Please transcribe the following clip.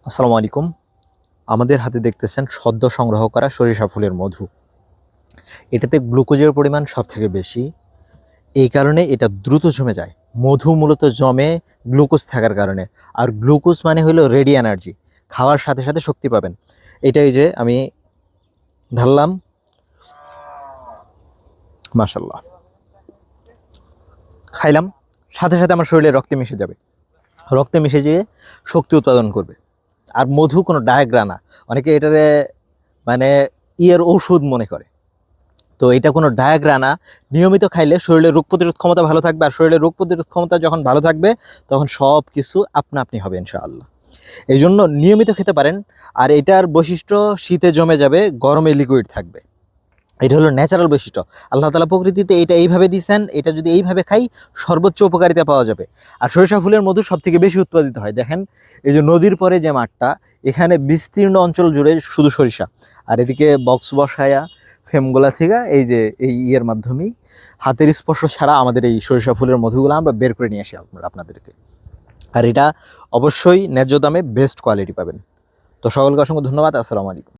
আসসালামু আলাইকুম। আমাদের হাতে দেখতেছেন সদ্য সংগ্রহ করা সরিষা ফুলের মধু। এটাতে গ্লুকোজের পরিমাণ সবথেকে বেশি, এই কারণে এটা দ্রুত জমে যায়। মধু মূলত জমে গ্লুকোজ থাকার কারণে, আর গ্লুকোজ মানে হলো রেডি এনার্জি, খাওয়ার সাথে সাথে শক্তি পাবেন। এটাই যে আমি ঢাললাম, মাশাল্লাহ, খাইলাম, সাথে সাথে আমার শরীরে রক্তে মিশে যাবে, রক্তে মিশে যেয়ে শক্তি উৎপাদন করবে। আর মধু কোনো ডায়াগ্রা না, অনেকে এটারে মানে ইয়ের ঔষধ মনে করে, তো এটা কোনো ডায়াগ্রা না। নিয়মিত খাইলে শরীরের রোগ প্রতিরোধ ক্ষমতা ভালো থাকবে, আর শরীরের রোগ প্রতিরোধ ক্ষমতা যখন ভালো থাকবে তখন সব কিছু আপনা আপনি হবে ইনশাআল্লাহ। এই জন্য নিয়মিত খেতে পারেন। আর এটার বৈশিষ্ট্য শীতে জমে যাবে, গরমে লিকুইড থাকবে। এটা হলো ন্যাচারাল বৈশিষ্ট্য। আল্লাহ তাআলা প্রকৃতিতে এটা এইভাবে দিয়েছেন, এটা যদি এইভাবে খাই সর্বোচ্চ উপকারিতা পাওয়া যাবে। আর সরিষা ফুলের মধু সব থেকে বেশি উৎপাদিত হয়। দেখেন এই যে নদীর পরে যে মাঠটা, এখানে বিস্তীর্ণ অঞ্চল জুড়ে শুধু সরিষা। আর এদিকে বক্স বসায়া ফেমগুলা থেকে এই যে এই ইয়ের মাধ্যমেই হাতের স্পর্শ ছাড়া আমাদের এই সরিষা ফুলের মধুগুলো আমরা বের করে নিয়ে আসি আপনাদেরকে। আর এটা অবশ্যই ন্যায্য দামে বেস্ট কোয়ালিটি পাবেন। তো সকলকে অসংখ্য ধন্যবাদ। আসসালামু আলাইকুম।